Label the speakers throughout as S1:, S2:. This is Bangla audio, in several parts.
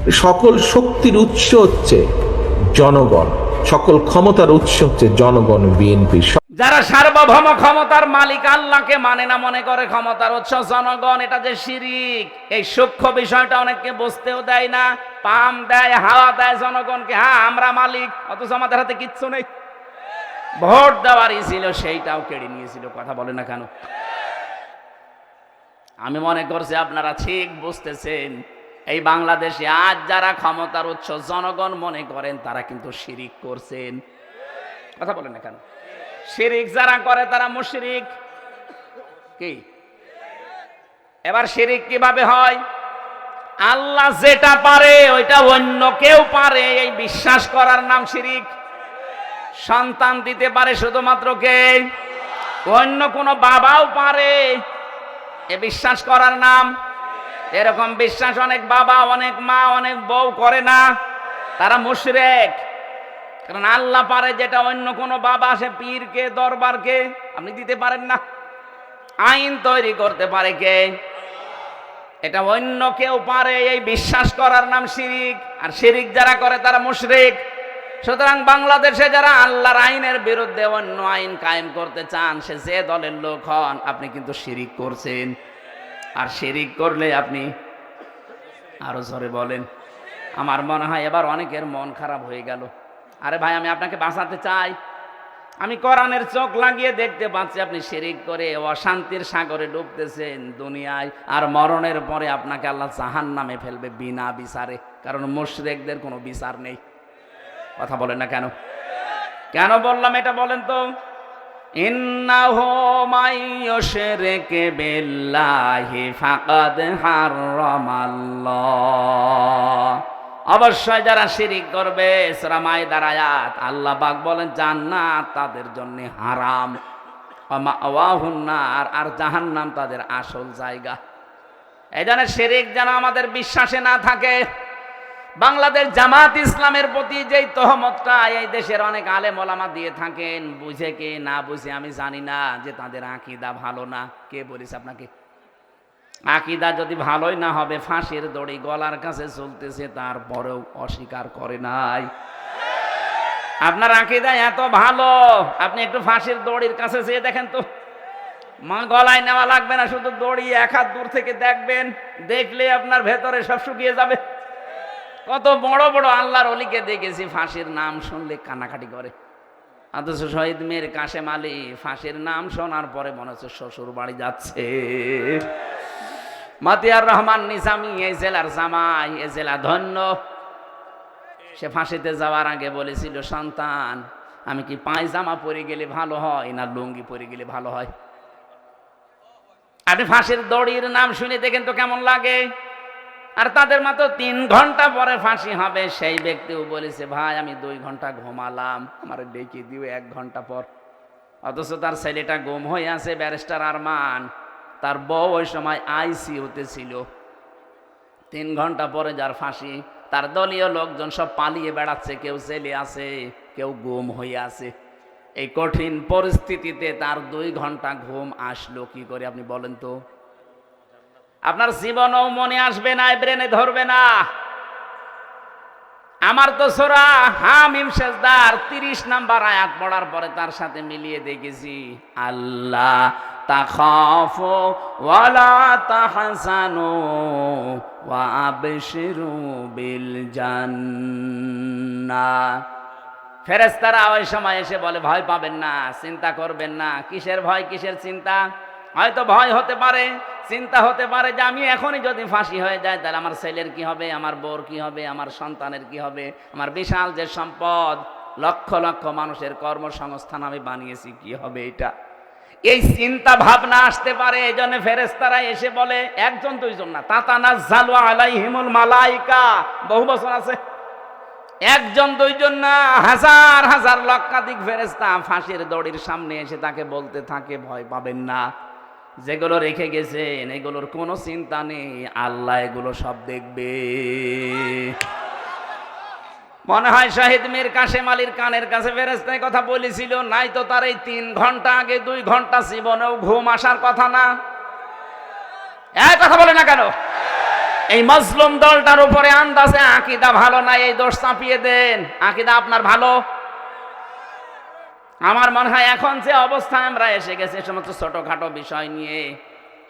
S1: সকল শক্তির উৎস হচ্ছে জনগণ, সকল ক্ষমতার উৎস হচ্ছে জনগণ, বিএনপি।
S2: যারা সার্বভৌম ক্ষমতার মালিক আল্লাহকে মানে না, মনে করে ক্ষমতার উৎস জনগণ, এটা যে শিরিক, এই সূক্ষ্ম বিষয়টা অনেককে বুঝতেও দেয় না। পাম দেয়, হাওয়া দেয় জনগণকে, হ্যাঁ আমরা মালিক, অথচ আমাদের হাতে কিচ্ছু নেই। ভোট দেওয়ারই ছিল, সেইটাও কেড়ে নিয়েছিল। কথা বলে না কেন? আমি মনে করছি আপনারা ঠিক বুঝতেছেন। এই বাংলাদেশে আজ যারা ক্ষমতার উৎস জনগণ মনে করেন, তারা কিন্তু শিরিক করছেন। কথা বলেন না কেন? শিরিক যারা করে তারা মুশরিক। কি এবার শিরিক কিভাবে হয়? আল্লাহ যেটা পারে ওইটা অন্য কেউ পারে, এই বিশ্বাস করার নাম শিরিক। সন্তান দিতে পারে শুধুমাত্র কে? অন্য কোনো বাবাও পারে, এ বিশ্বাস করার নাম। এরকম বিশ্বাস অনেক বাবা, অনেক মা, অনেক বউ করে না, তারা মুশরিক। কারণ আল্লাহ পারে যেটা অন্য কোনো বাবা, সে পীরকে, দরবারকে আপনি দিতে পারেন না। আইন তৈরি করতে পারে কে? এটা অন্য কেউ পারে, এই বিশ্বাস করার নাম শিরিক। আর শিরিক যারা করে তারা মুশরিক। সুতরাং বাংলাদেশে যারা আল্লাহর আইনের বিরুদ্ধে অন্য আইন কায়েম করতে চান, সে যে দলের লোক হন, আপনি কিন্তু শিরিক করছেন। আর শিরিক করলে আপনি আরো জোরে বলেন। আমার মনে হয় এবার অনেকের মন খারাপ হয়ে গেল। আরে ভাই, আমি আপনাকে বাঁচাতে চাই। আমি কোরআনের চোখ লাগিয়ে দেখতে পাচ্ছি আপনি শিরিক করে অশান্তির সাগরে ডুবতেছেন দুনিয়ায়, আর মরণের পরে আপনাকে আল্লাহ জাহান্নামে ফেলবে বিনা বিচারে। কারণ মুশরিকদের কোনো বিচার নেই। কথা বলেন না কেন? কেন বললাম এটা বলেন তো? ইন্নাহু মাইয়ুশরিক বিল্লাহি ফাকাদ হারামাল্লাহ। অবশ্যই যারা শিরিক করবে, সূরা মাইদার আয়াত, আল্লাহ পাক বলেন জান্নাত তাদের জন্য হারাম, ওয়া মাওয়াহুন নার, আর জাহান্নাম তাদের আসল জায়গা। এই জন্য শিরিক যেন আমাদের বিশ্বাসে না থাকে। বাংলাদেশ জামাত ইসলামের প্রতি যেই তহমতটা এই দেশের অনেক আলেম ওলামা দিয়ে থাকেন, বুঝে কে না বুঝে আমি জানি না, যে তাদের আকীদা ভালো না। কে বলিস আপনাকে? আকীদা যদি ভালোই না হবে, ফাঁসির দড়ি গলার কাছে চলতেছে, তারপরেও অস্বীকার করে নাই। আপনার আকীদা এত ভালো, আপনি একটু ফাঁসির দড়ির কাছে যেয়ে দেখেন তো। মা গলায় নেওয়া লাগবে না, শুধু দড়ি এক হাত দূর থেকে দেখবেন, দেখলে আপনার ভেতরে সব শুকিয়ে যাবে। কত বড় বড় আল্লাহর ওলিকে দেখেছি ফাঁসির নাম শুনলে কান্নাকাটি করে। অথচ শহীদ মীর কাশেম আলী ফাঁসির নাম শোনার পরে মনে হচ্ছে শ্বশুর বাড়ি যাচ্ছে। মতিয়ার রহমান নিজামী এই জেলার জামাই, এ জেলা ধন্য। সে ফাঁসিতে যাওয়ার আগে বলেছিল, সন্তান আমি কি পায়জামা পরে গেলে ভালো হয় না লুঙ্গি পরে গেলে ভালো হয়? আপনি ফাঁসির দড়ির নাম শুনে দেখেন তো কেমন লাগে। আর তাদের মাত্র 3 ঘন্টা পরে ফাঁসি হবে, সেই ব্যক্তিও বলেছে, ভাই আমি 2 ঘন্টা ঘুমালাম, আমার ডেকে দিও 1 ঘন্টা পর। অথচ তার ছেলেটা গুম হয়ে আছে, ব্যারিস্টার আরমান, তার বউ ওই সময় আইসিইউতে ছিল। 3 ঘন্টা পরে যার ফাঁসি, তার দলীয় লোকজন সব পালিয়ে বেড়াচ্ছে, কেউ জেলে আছে, কেউ গুম হয়ে আছে। এই কঠিন পরিস্থিতিতে তার 2 ঘন্টা ঘুম আসলো কি করে আপনি বলেন তো? আপনার জীবনও মনে আসবে না, ব্রেনে ধরবে না। আমার তো সূরা হামিম সেজদার 30 নাম্বার আয়াত পড়ার পরে তার সাথে মিলিয়ে দেখেছি, আল্লাহ তাখাফু ওয়ালা তাহজানু ওয়া আবশিরু বিল জান্নাহ। ফেরেশতারা ওই সময় এসে বলে, ভয় পাবেন না, চিন্তা করবেন না। কিসের ভয়, কিসের চিন্তা? হয়তো ভয় হতে পারে, চিন্তা হতে পারে যে আমি এখনই যদি ফাঁসি হয়ে যায়, তাহলে আমার ছেলের কি হবে, আমার বউর কি হবে, আমার সন্তানের কি হবে, আমার বিশাল যে সম্পদ, লক্ষ লক্ষ মানুষের কর্মসংস্থান আমি বানিয়েছি, কি হবে এটা? এই চিন্তা ভাবনা আসতে পারে। এই জন্য ফেরেশতারা এসে বলে, 1 2 না, তাতানাজ্জালু আলাইহিমুল মালাইকা, বহু বছর আছে। 1 2 না, হাজার হাজার লক্ষাধিক ফেরেশতা ফাঁসির দড়ির সামনে এসে তাকে বলতে থাকে, ভয় পাবেন না, যেগুলো রেখে গেছেন এগুলোর কোনো চিন্তা নেই, আল্লাহ এগুলো সব দেখবে। মনে হয় শহীদ মীর কাশেম আলীর কানের কাছে ফেরেশতা কথা বলেছিল, নাই তো তার এই 3 ঘন্টা আগে 2 ঘন্টা জীবনেও ঘুম আসার কথা না। এই কথা বলে না কেন? এই মজলুম দলটার উপরে আন্দাজে আকীদা ভালো না, এই দোষ চাপিয়ে দেন। আকীদা আপনার ভালো। আমার মনে হয় এখন যে অবস্থায় আমরা এসে গেছি, সমস্ত ছোটখাটো বিষয় নিয়ে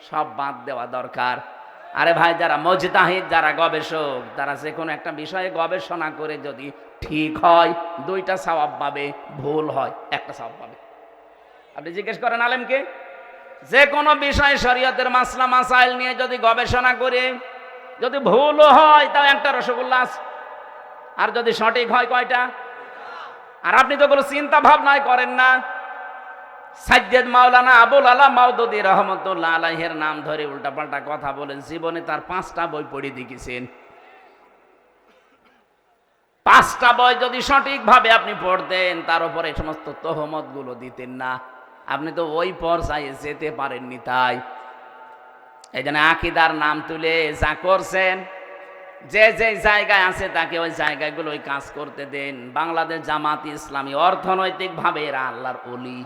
S2: সব বাদ দেওয়া দরকার। আরে ভাই, যারা মুজতাহিদ, যারা গবেষক, তারা যে কোনো একটা বিষয়ে গবেষণা করে যদি ঠিক হয় 2টা সওয়াব পাবে, ভুল হয় 1টা সওয়াব পাবে। আপনি জিজ্ঞেস করেন আলেমকে, যে কোনো বিষয়ে শরীয়তের মাসলা মাসাইল নিয়ে যদি গবেষণা করে যদি ভুলও হয় তাও 1টা রসগোল্লা আছে, আর যদি সঠিক হয় কয়টা? আর আপনি তো কোনো চিন্তা ভাবনাই করেন না। সাজ্জাদ মাওলানা আবুল আলা মাওদুদী রহমতুল্লাহ আলাইহির নাম ধরে উল্টাপাল্টা কথা বলেন, জীবনে তার 5টা বই পড়ে দেখেছেন। 5টা বই যদি সঠিকভাবে আপনি পড়তেন, তার উপরে সমস্ত তহমত গুলো দিতেন না। আপনি তো ওই পর্যায়ে যেতে পারেননি। তাই এই জন্য আকীদার নাম তুলে যা করছেন, যে যে জায়গায় আছে তাকে ওই জায়গাগুলো ওই কাজ করতে দেন। বাংলাদেশ জামাত ইসলামী অর্থনৈতিক ভাবে এরা আল্লাহর ওলি।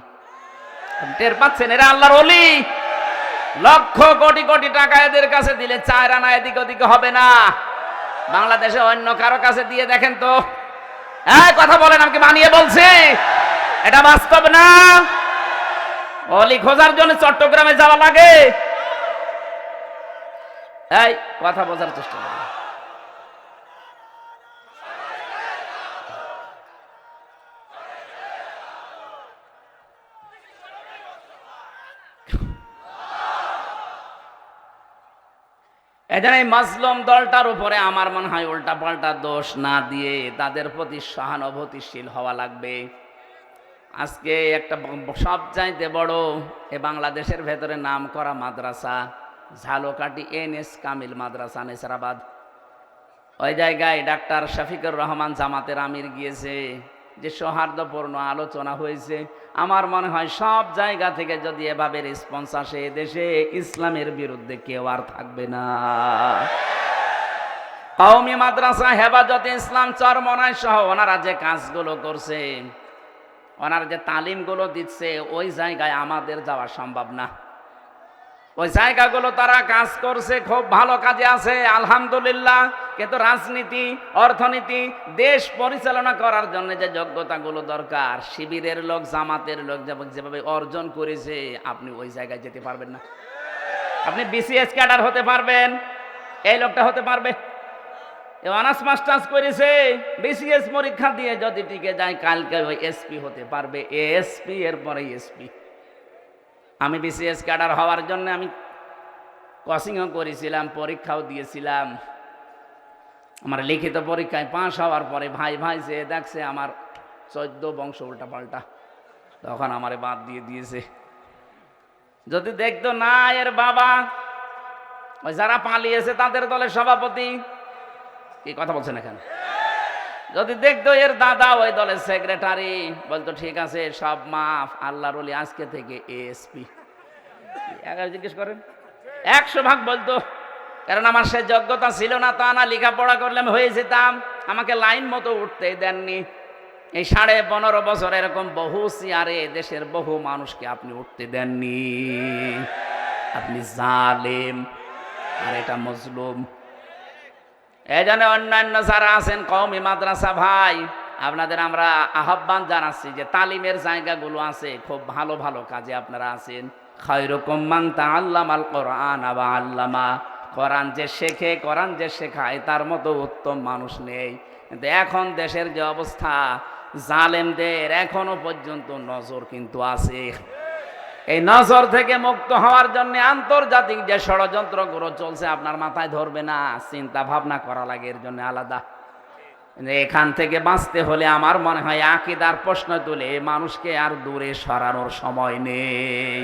S2: টের পাচ্ছেন? এরা আল্লাহর ওলি। লক্ষ কোটি কোটি টাকা এদের কাছে দিলে 4 আনা এদিক ওদিকে হবে না। বাংলাদেশে অন্য কারো কাছে দিয়ে দেখেন তো। কথা বলেন, আমাকে বানিয়ে বলছি, এটা বাস্তব না। ওলি খোঁজার জন্য চট্টগ্রামে যাওয়া লাগে। এই কথা বোঝার চেষ্টা করেন। এখানে এই মাজলুম দলটার উপরে আমার মনে হয় উল্টা পাল্টা দোষ না দিয়ে তাদের প্রতি সহানুভূতিশীল হওয়া লাগবে। আজকে একটা সবচাইতে বড় এ বাংলাদেশের ভেতরে নাম করা মাদ্রাসা ঝালকাঠি NS কামিল মাদ্রাসা নেসারাবাদ, ওই জায়গায় ডাক্তার শফিকুর রহমান জামাতের আমির গিয়েছে। যে সৌহার্দ্যপূর্ণ আলোচনা হয়েছে, আমার মনে হয় সব জায়গা থেকে যদি এভাবে রেসপন্স আসে, দেশে ইসলামের বিরুদ্ধে কেউ আর থাকবে না। কওমি মাদ্রাসা হেফাজতে ইসলাম চরমনাই সহ ওনারা যে কাজগুলো করছে, ওনারা যে তালিমগুলো দিচ্ছে, ওই জায়গায় আমাদের যাওয়া সম্ভব না। ওই জায়গাগুলো তারা কাজ করছে, খুব ভালো কাজে আছে আলহামদুলিল্লাহ। কিন্তু রাজনীতি, অর্থনীতি, দেশ পরিচালনা করার জন্য যে যোগ্যতাগুলো দরকার, শিবিরের লোক, জামাতের লোক যেভাবে অর্জন করেছে, আপনি ওই জায়গায় যেতে পারবেন না। আপনি BCS ক্যাডার হতে পারবেন, এই লোকটা হতে পারবে। অনার্স মাস্টার্স করেছে, BCS পরীক্ষা দিয়ে যদি টিকে যায়, কালকে ওই SP হতে পারবে, ASP, এরপরে SP। আমি BCS ক্যাডার হওয়ার জন্য আমি কোচিংও করেছিলাম, পরীক্ষাও দিয়েছিলাম। আমার লিখিত পরীক্ষায় পাস হওয়ার পরে ভাই যে দেখছে আমার 14 বংশ উল্টা পাল্টা, তখন আমারে বাদ দিয়ে দিয়েছে। যদি দেখতো না এর বাবা ওই যারা পালিয়েছে তাদের দলের সভাপতি, কি কথা বলছেন এখানে, যদি দেখতো এর দাদা ওই দলের সেক্রেটারি, বলতো ঠিক আছে সব মাফ, আল্লাহর ওলি আজকে থেকে ASP। জিজ্ঞেস করেন, 100 ভাগ বলতো। কারণ আমার সে যোগ্যতা ছিল না তা না, লেখাপড়া করলে আমি হয়ে যেতাম। আমাকে লাইন মতো উঠতেই দেননি। এই 15.5 বছর এরকম বহু চেয়ারে দেশের বহু মানুষকে আপনি উঠতে দেননি। আপনি জালেম, আর এটা মজলুম। এই জন্য অন্যান্য যারা আছেন কওমি মাদ্রাসা ভাই, আপনাদের আমরা আহ্বান জানাচ্ছি যে তালিমের জায়গাগুলো আছে, খুব ভালো ভালো কাজে আপনারা আছেন। খায়রুকুম মান তাআল্লামাল কোরআন ওয়া আল্লামা। কোরআন যে শেখে, কোরআন যে শেখায়, তার মতো উত্তম মানুষ নেই। কিন্তু এখন দেশের যে অবস্থা, জালেমদের এখনো পর্যন্ত নজর কিন্তু আছে। এই নজর থেকে মুক্ত হওয়ার জন্য আন্তর্জাতিক যে ষড়যন্ত্রগুলো চলছে, আপনার মাথায় ধরবে না, চিন্তা ভাবনা করা লাগে এর জন্য আলাদা। এখান থেকে বাঁচতে হলে আমার মনে হয় আকীদার প্রশ্ন তুলে মানুষকে আর দূরে সরানোর সময় নেই।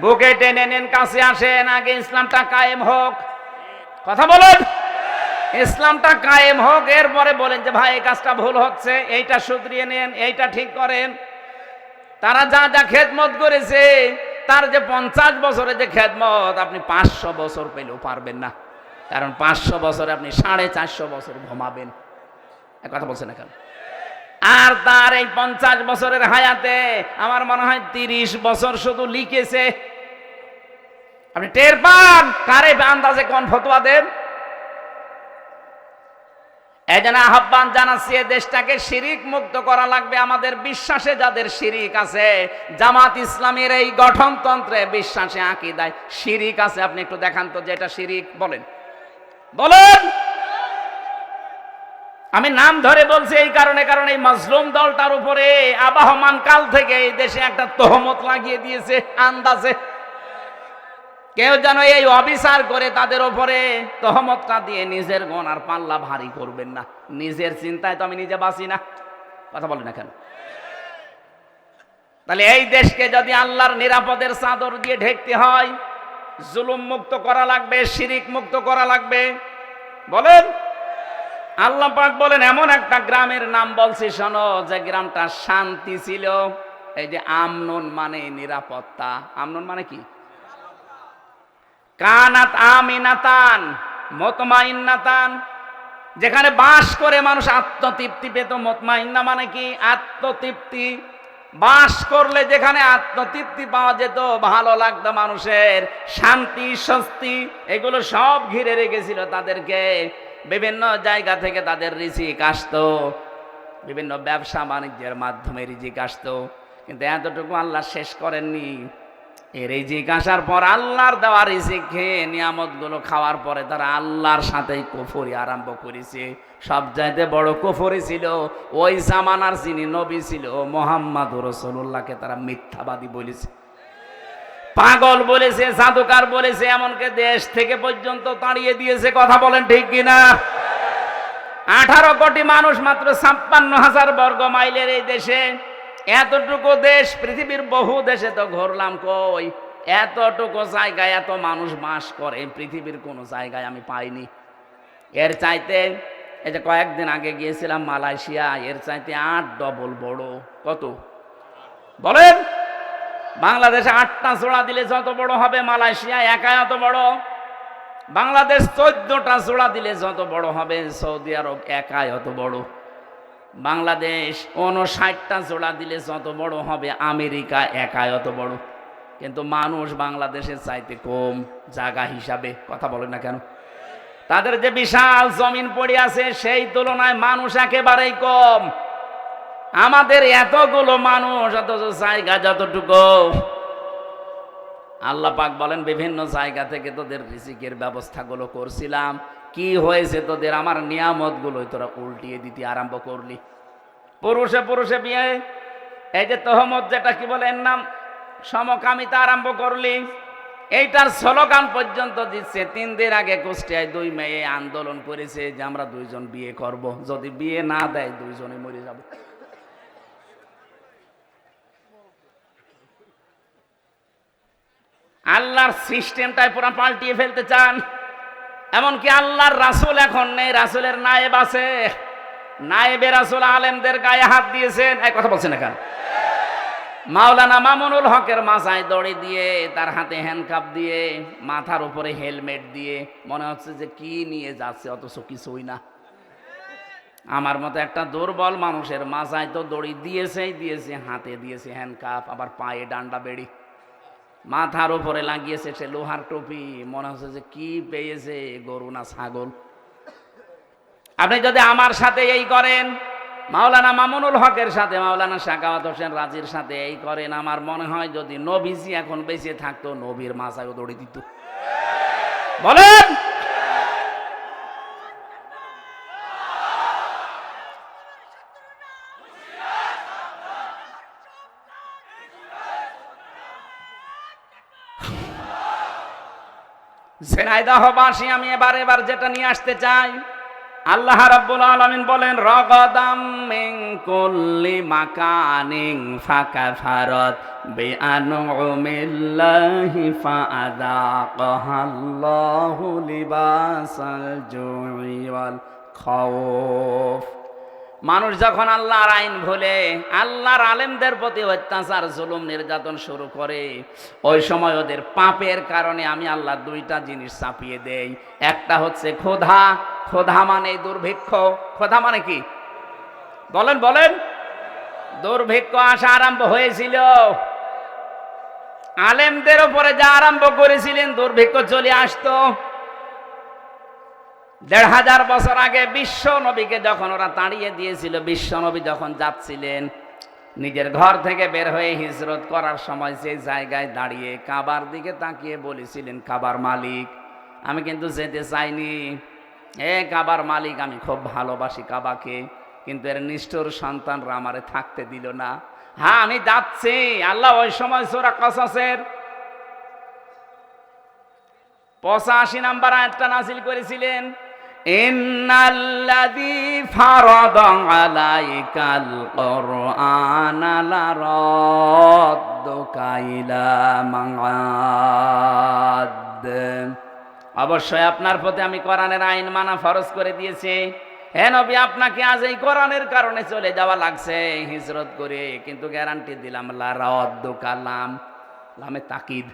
S2: বুকে টেনে নেন, কাছে আসেন, আগে ইসলামটা কায়েম হোক। কথা বলেন, ইসলামটা কায়েম হোক, এরপরে বলেন যে ভাই এই কাজটা ভুল হচ্ছে, এইটা শুধরিয়ে নেন, এইটা ঠিক করেন। তারা যা যা খেদমত করেছে, তার যে 50 বছরের যে খেদমত, আপনি 500 বছর পেলেও পারবেন না। কারণ 500 বছরে আপনি 450 বছর ঘুমাবেন। কথা বলছেন এখন। আর তার এই 50 বছরের হায়াতে আমার মনে হয় 30 বছর শুধু লিখেছে। আপনি টের পান কারে আন্দাজে কোন ফতোয়া দেন। এই জন্য আহ্বান জানাচ্ছি, দেশটাকে শিরিক মুক্ত করা লাগবে। আমাদের বিশ্বাসে যাদের শিরিক আছে, জামাত ইসলামের এই গঠনতন্ত্রে বিশ্বাসে আকীদায় শিরিক আছে, আপনি একটু দেখান তো যে এটা শিরিক। বলেন বলেন। আমি নাম ধরে বলছি এই কারণে, কারণ এই মাজলুম দলটার উপরে আবাহমান কাল থেকে এই দেশে একটা তহমত লাগিয়ে দিয়েছে আন্দাজে। কেউ যেন এই অবিচার করে তাদের উপরে তহমতটা দিয়ে নিজের গনার পাল্লা ভারী করবেন না। নিজের চিন্তায় তো আমি নিজে বাঁচি না, কথা বলেন না কেন? তাহলে এই দেশকে যদি আল্লাহর নিরাপদের চাদর দিয়ে ঢেকতে হয়, জুলুম মুক্ত করা লাগবে, শিরিক মুক্ত করা লাগবে। বলেন। আল্লাহ পাক বলেন, এমন একটা গ্রামের নাম বলছি শোনো, যে গ্রামটা শান্তি ছিল। এই যে আমনুন মানে নিরাপত্তা, আমনুন মানে কি? কানাত আমিনাতান মুতমাইন্নাতান, যেখানে বাস করে মানুষ আত্মতৃপ্তি পেত। মুতমাইন্না মানে কি? আত্মতৃপ্তি। বাস করলে যেখানে আত্মতৃপ্তি পাওয়া যেত, ভালো লাগতো মানুষের, শান্তি স্বস্তি এগুলো সব ঘিরে রেখেছিল তাদেরকে। বিভিন্ন জায়গা থেকে তাদের রিজিক আসতো, বিভিন্ন ব্যবসা বাণিজ্যের মাধ্যমে রিজিক আসতো। কিন্তু এতটুকু আল্লাহ শেষ করেননি। এই রিজিক আসার পর আল্লাহর দেওয়া রিজিক খেয়ে নিয়ামতগুলো খাওয়ার পরে তারা আল্লাহর সাথেই কুফরি আরম্ভ করেছে। সবচাইতে বড় কুফরি ছিল ওই জামানার যিনি নবী ছিল মুহাম্মদুর রাসূলুল্লাহকে তারা মিথ্যাবাদী বলেছে, পাগল বলেছে, জাদুকার বলেছে, এমনকি দেশ থেকে পর্যন্ত তাড়িয়ে দিয়েছে। কথা বলেন ঠিক কিনা? 18 কোটি মানুষ মাত্র 56,000 বর্গ মাইলের এই দেশে, এতটুকু দেশ, পৃথিবীর বহু দেশে তো ঘুরলাম, কই এতটুকু জায়গায় এত মানুষ বাস করে পৃথিবীর কোনো জায়গায় আমি পাইনি। এর চাইতে, এই যে কয়েকদিন আগে গিয়েছিলাম মালয়েশিয়া, এর চাইতে 8 ডবল বড়। কত বলেন? বাংলাদেশে 8টা জোড়া দিলে যত বড় হবে, মালয়েশিয়া একাই অত বড়। বাংলাদেশ 14টা জোড়া দিলে যত বড় হবে, সৌদি আরব একাই অত বড়। বাংলাদেশ 59টা জোড়া দিলে যত বড় হবে, আমেরিকা একাই অত বড়। কিন্তু মানুষ বাংলাদেশের চাইতে কম জায়গা হিসাবে। কথা বলেন না কেন? তাদের যে বিশাল জমিন পড়ে আছে, সেই তুলনায় মানুষ একেবারেই কম। আমাদের এতগুলো মানুষ, অথচ জায়গা যতটুকু। আল্লাহ পাক বলেন, বিভিন্ন জায়গা থেকে তোদের রিজিকের ব্যবস্থাগুলো করছিলাম, কি হয়েছে তোদের? আমার নিয়ামতগুলোই তোরা উল্টিয়ে দিতে আরম্ভ করলি। পুরুষে পুরুষে বিয়ে, এই যে তহমত, যেটা কি বলে এর নাম, সমকামিতা আরম্ভ করলি। এইটার স্লোগান পর্যন্ত দিচ্ছে। 3 দিন আগে কুষ্টিয়ায় 2 মেয়ে আন্দোলন করেছে যে আমরা 2 জন বিয়ে করব, যদি বিয়ে না দেয় 2 জনে মরে যাব। আল্লাহর সিস্টেমটাই পুরো পাল্টিয়ে ফেলতে চান। এমনকি আল্লাহর রাসূল এখন নেই, রাসূলের নায়েব আছে। নায়েবে রাসূল আলেমদের গায়ে হাত দিয়েছেন। এই কথা বলছেন না কেন? মাওলানা মামুনুল হকের মাথায় দড়ি দিয়ে, তার হাতে হ্যান্ডকাপ দিয়ে, মাথার উপরে হেলমেট দিয়ে, মনে হচ্ছে যে কি নিয়ে যাচ্ছে, অথচ কিছুই না। আমার মতো একটা দুর্বল মানুষের মাথায় তো দড়ি দিয়েছেই দিয়েছে, হাতে দিয়েছে হ্যান্ডকাপ, আবার পায়ে ডান্ডা বেড়ি, মাথার উপরে লাগিয়েছে সে লোহার টুপি। মনে হচ্ছে যে কি পেয়েছে, গরু না ছাগল। আপনি যদি আমার সাথে এই করেন, মাওলানা মামুনুল হকের সাথে, মাওলানা সাখাওয়াত হোসেন রাজির সাথে এই করেন, আমার মনে হয় যদি নবীজি এখন বেঁচে থাকতো, নবীর মাথায় দড়ি দিত। বলেন। ঝিনাইদহবাসী, আমি এবার যেটা নিয়ে আসতে চাই, আল্লাহ রাব্বুল আলামিন বলেন, রাগাদাম মিন কুল্লি মাকানিন ফাকাফারাত বিআনউমিল্লাহি ফাআযাকাহাল্লাহু লিবাসাল জুই ওয়াল খাউফ। মানুষ যখন আল্লাহর আইন ভুলে, আল্লাহর আলেমদের প্রতি অত্যাচার, জুলুম, নির্যাতন শুরু করে, ওই সময় ওদের পাপের কারণে আমি আল্লাহ 2টা জিনিস চাপিয়ে দেই। একটা হচ্ছে ক্ষুধা। ক্ষুধা মানে দুর্ভিক্ষ। ক্ষুধা মানে কি? বলেন বলেন। দুর্ভিক্ষ আসা আরম্ভ হয়েছিল, আলেমদের উপরে যা আরম্ভ করেছিলেন, দুর্ভিক্ষ চলে আসতো। ১৫০০ বছর আগে বিশ্ব নবীকে যখন ওরা তাড়িয়ে দিয়েছিল, বিশ্ব নবী যখন যাচ্ছিলেন নিজের ঘর থেকে বের হয়ে হিজরত করার সময় সেই জায়গায় দাঁড়িয়ে কাবার দিকে তাকিয়ে বলেছিলেন, কাবার মালিক আমি কিন্তু যেতে চাইনি, কাবার মালিক আমি খুব ভালোবাসি কাবাকে, কিন্তু এর নিষ্ঠুর সন্তানরা আমারে থাকতে দিল না। হ্যাঁ আমি যাচ্ছি। আল্লাহ ওই সময় সূরা কসসের ৮৫ নাম্বার আয়াতটা নাযিল করেছিলেন, ইন্নাল্লাযী ফারাদা আলাইকাল কুরআনা লারাদ্দুকা ইলা মাআদ, অবশ্যই আপনার প্রতি আমি কোরআনের আইন মানা ফরজ করে দিয়েছি। হে নবী আপনাকে আজ এই কোরআনের কারণে চলে যাওয়া লাগছে হিজরত করে, কিন্তু গ্যারান্টি দিলাম লারাদ্দুকা, লামে তাকিদ,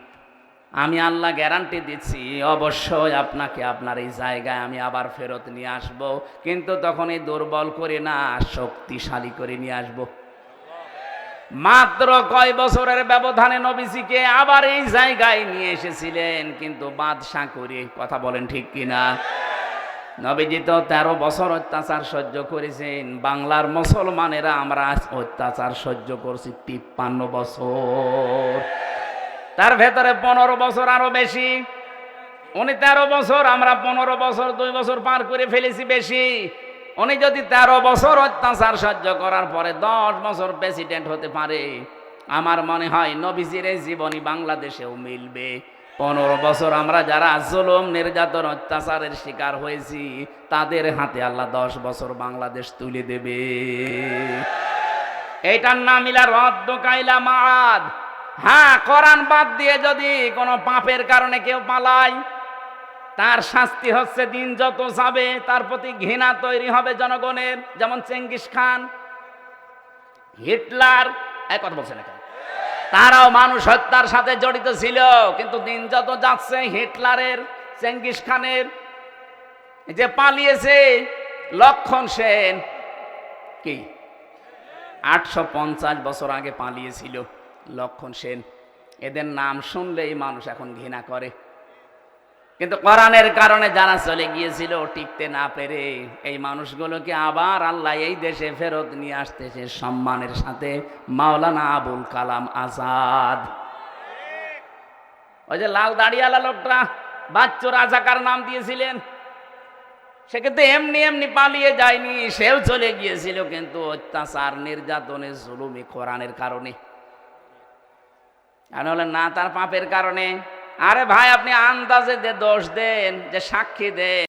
S2: আমি আল্লাহ গ্যারান্টি দিচ্ছি অবশ্যই আপনাকে আপনার এই জায়গায় আমি আবার ফেরত নিয়ে আসব, কিন্তু তখন এই দুর্বল করে না, শক্তিশালী করে নিয়ে আসব। মাত্র কয় বছরের ব্যবধানে নবীজিকে আবার এই জায়গায় নিয়ে এসেছিলেন, কিন্তু বাদশা করে। কথা বলেন ঠিক কিনা? নবীজি তো ১৩ বছর অত্যাচার সহ্য করেছেন, বাংলার মুসলমানেরা আমরা অত্যাচার সহ্য করছি ৫৩ বছর, তার ভেতরে ১৫ বছর আরো বেশি। উনি ১৩ বছর, আমরা ১৫ বছর, ২ বছর পার করে ফেলেছি বেশি। উনি যদি ১৩ বছর অত্যাচার সহ্য করার পরে ১০ বছর প্রেসিডেন্ট হতে পারে, আমার মনে হয় নবীজির এই জীবনী বাংলাদেশেও মিলবে। ১৫ বছর আমরা যারা জুলুম নির্যাতন অত্যাচারের শিকার হয়েছি, তাদের হাতে আল্লাহ ১০ বছর বাংলাদেশ তুলে দেবে। এইটার নাম ইলা রাদ্দুকা ইলা মাআদ। হ্যাঁ, কোরআন বাদ দিয়ে যদি কোনো পাপের কারণে কেউ পালায়, তার শাস্তি হচ্ছে দিন যত যাবে তার প্রতি ঘৃণা তৈরি হবে জনগণের। যেমন চেঙ্গিস খান, হিটলার, এক কথা বলছে না কেন, তারাও মানুষ হত্যার সাথে জড়িত ছিল, কিন্তু দিন যত যাচ্ছে হিটলারের, চেঙ্গিস খানের, যে পালিয়েছে লক্ষণ সেন, কি ৮৫০ বছর আগে পালিয়েছিল লক্ষণ সেন, এদের নাম শুনলেই মানুষ এখন ঘৃণা করে। কিন্তু কোরআনের কারণে যারা চলে গিয়েছিল টিকতে না পেরে, এই মানুষগুলোকে আবার আল্লাহ এই দেশে ফেরত নিয়ে আসতেছে সম্মানের সাথে। মাওলানা আবুল কালাম আজাদ, ওই যে লাল দাড়িওয়ালা লোকটা বাচ্চু রাজাকার নাম দিয়েছিলেন, সে কিন্তু এমনি এমনি পালিয়ে যায়নি, সেও চলে গিয়েছিল, কিন্তু অত্যাচার নির্যাতনের জুলুমি কোরআনের কারণে। আর হলেন না তার পাপের কারণে। আরে ভাই আপনি আন্দাজে দোষ দেন, যে সাক্ষী দেন।